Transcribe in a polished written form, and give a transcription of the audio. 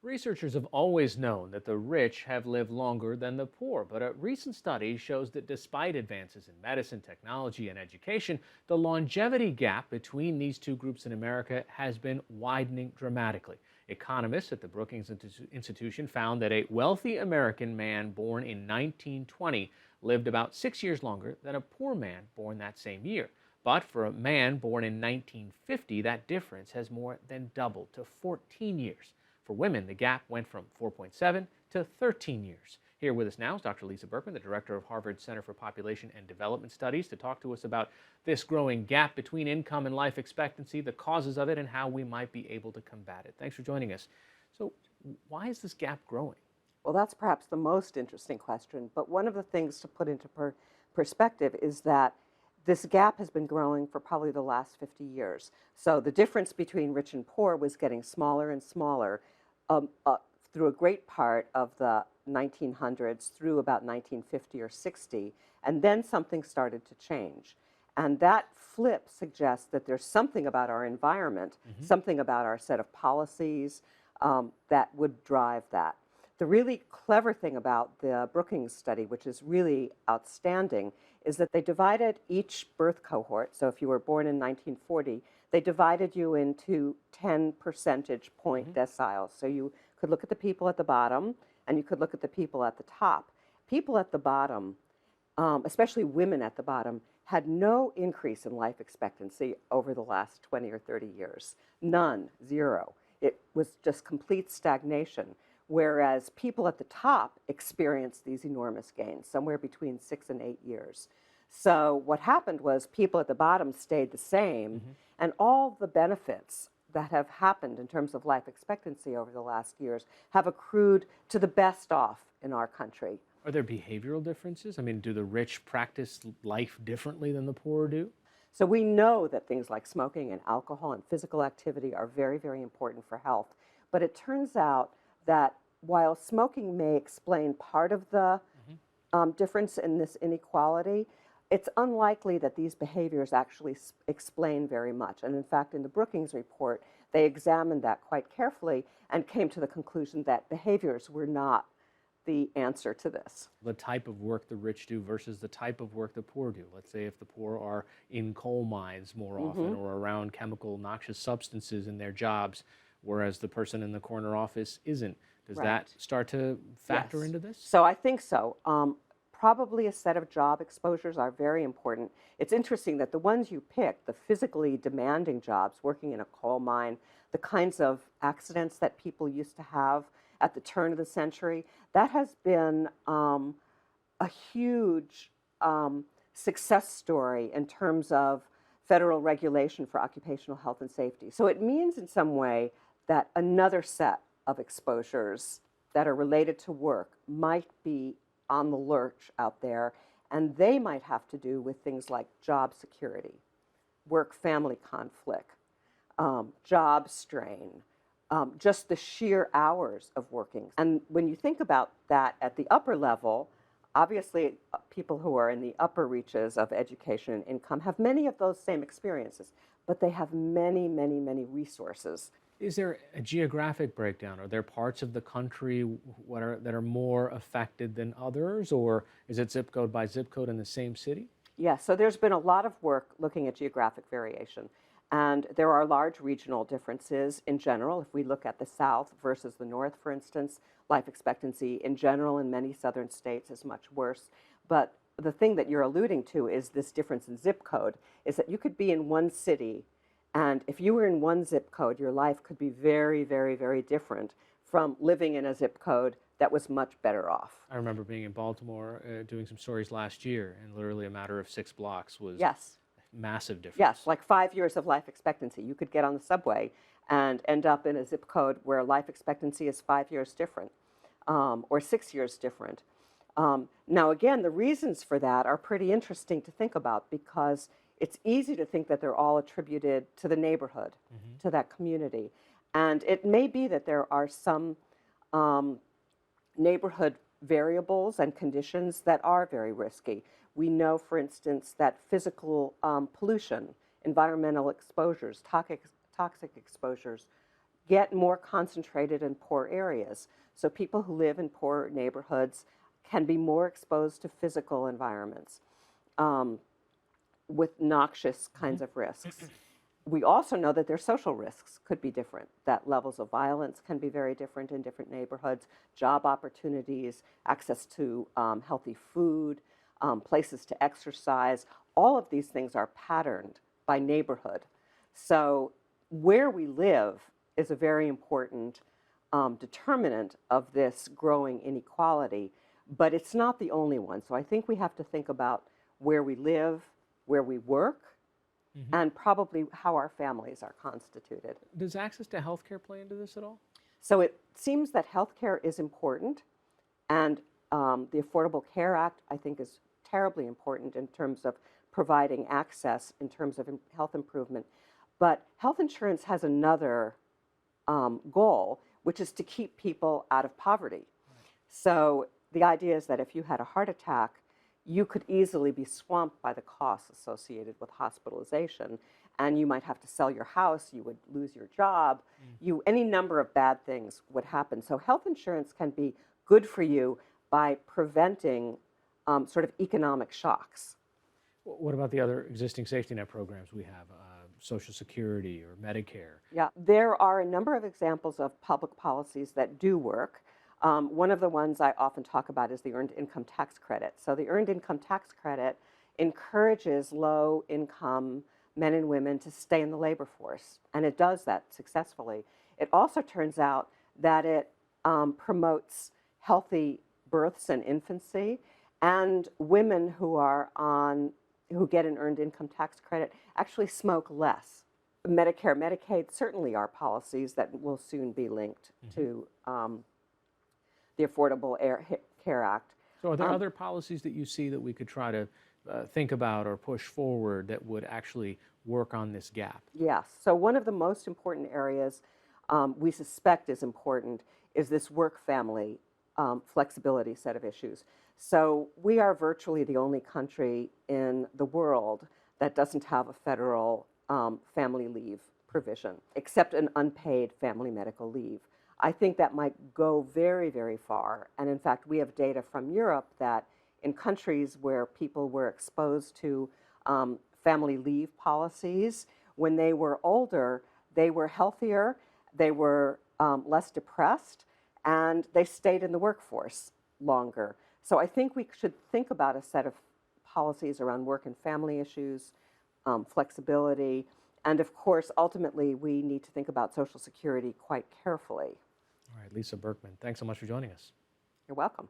Researchers have always known that the rich have lived longer than the poor, but a recent study shows that despite advances in medicine, technology, and education, the longevity gap between these two groups in America has been widening dramatically. Economists at the Brookings Institution found that a wealthy American man born in 1920 lived about 6 years longer than a poor man born that same year. But for a man born in 1950, that difference has more than doubled to 14 years. For women, the gap went from 4.7 to 13 years. Here with us now is Dr. Lisa Berkman, the director of Harvard's Center for Population and Development Studies, to talk to us about this growing gap between income and life expectancy, the causes of it, and how we might be able to combat it. Thanks for joining us. So, why is this gap growing? Well, that's perhaps the most interesting question. But one of the things to put into perspective is that this gap has been growing for probably the last 50 years. So the difference between rich and poor was getting smaller and smaller through a great part of the 1900s through about 1950 or 60. And then something started to change. And that flip suggests that there's something about our environment, something about our set of policies that would drive that. The really clever thing about the Brookings study, which is really outstanding, is that they divided each birth cohort. So if you were born in 1940, they divided you into 10 percentage point deciles. So you could look at the people at the bottom and you could look at the people at the top. People at the bottom, especially women at the bottom, had no increase in life expectancy over the last 20 or 30 years. None, zero. It was just complete stagnation. Whereas people at the top experienced these enormous gains, somewhere between 6 and 8 years. So what happened was people at the bottom stayed the same, and all the benefits that have happened in terms of life expectancy over the last years have accrued to the best off in our country. Are there behavioral differences? I mean, do the rich practice life differently than the poor do? So we know that things like smoking and alcohol and physical activity are very, very important for health. But it turns out that while smoking may explain part of the difference in this inequality, it's unlikely that these behaviors actually explain very much. And in fact, in the Brookings report, they examined that quite carefully and came to the conclusion that behaviors were not the answer to this. The type of work the rich do versus the type of work the poor do. Let's say if the poor are in coal mines more often or around chemical noxious substances in their jobs, whereas the person in the corner office isn't. Does that start to factor into this? So I think so. Probably a set of job exposures are very important. It's interesting that the ones you pick, the physically demanding jobs, working in a coal mine, the kinds of accidents that people used to have at the turn of the century, that has been a huge success story in terms of federal regulation for occupational health and safety. So it means in some way that another set of exposures that are related to work might be on the lurch out there, and they might have to do with things like job security, work-family conflict, job strain, just the sheer hours of working. And when you think about that at the upper level, obviously people who are in the upper reaches of education and income have many of those same experiences, but they have many, many, many resources. Is there a geographic breakdown? Are there parts of the country that are more affected than others, or is it zip code by zip code in the same city? Yes, so there's been a lot of work looking at geographic variation, and there are large regional differences in general. If we look at the South versus the North, for instance, life expectancy in general in many southern states is much worse. But the thing that you're alluding to is this difference in zip code, is that you could be in one city, and if you were in one zip code, your life could be very, very, very different from living in a zip code that was much better off. I remember being in Baltimore doing some stories last year, and literally a matter of 6 blocks was massive difference. Yes, like 5 years of life expectancy. You could get on the subway and end up in a zip code where life expectancy is 5 years different or 6 years different. Now, again, the reasons for that are pretty interesting to think about because it's easy to think that they're all attributed to the neighborhood, to that community. And it may be that there are some neighborhood variables and conditions that are very risky. We know, for instance, that physical pollution, environmental exposures, toxic exposures get more concentrated in poor areas. So people who live in poor neighborhoods can be more exposed to physical environments with noxious kinds of risks. We also know that their social risks could be different, that levels of violence can be very different in different neighborhoods, job opportunities, access to healthy food, places to exercise. All of these things are patterned by neighborhood. So where we live is a very important determinant of this growing inequality, but it's not the only one. So I think we have to think about where we live, where we work, and probably how our families are constituted. Does access to health care play into this at all? So it seems that healthcare is important, and the Affordable Care Act, I think, is terribly important in terms of providing access, in terms of health improvement. But health insurance has another goal, which is to keep people out of poverty. So the idea is that if you had a heart attack, you could easily be swamped by the costs associated with hospitalization, and you might have to sell your house, you would lose your job, any number of bad things would happen. So health insurance can be good for you by preventing sort of economic shocks. What about the other existing safety net programs we have, Social Security or Medicare? Yeah, there are a number of examples of public policies that do work. One of the ones I often talk about is the Earned Income Tax Credit. So the Earned Income Tax Credit encourages low-income men and women to stay in the labor force, and it does that successfully. It also turns out that it promotes healthy births and infancy, and women who get an Earned Income Tax Credit actually smoke less. Medicare, Medicaid certainly are policies that will soon be linked to the Affordable Care Act. So are there other policies that you see that we could try to think about or push forward that would actually work on this gap? Yes. So one of the most important areas we suspect is important is this work-family flexibility set of issues. So we are virtually the only country in the world that doesn't have a federal family leave provision, except an unpaid family medical leave. I think that might go very, very far. And in fact, we have data from Europe that in countries where people were exposed to family leave policies, when they were older, they were healthier, they were less depressed, and they stayed in the workforce longer. So I think we should think about a set of policies around work and family issues, flexibility, and of course, ultimately, we need to think about Social Security quite carefully. All right, Lisa Berkman, thanks so much for joining us. You're welcome.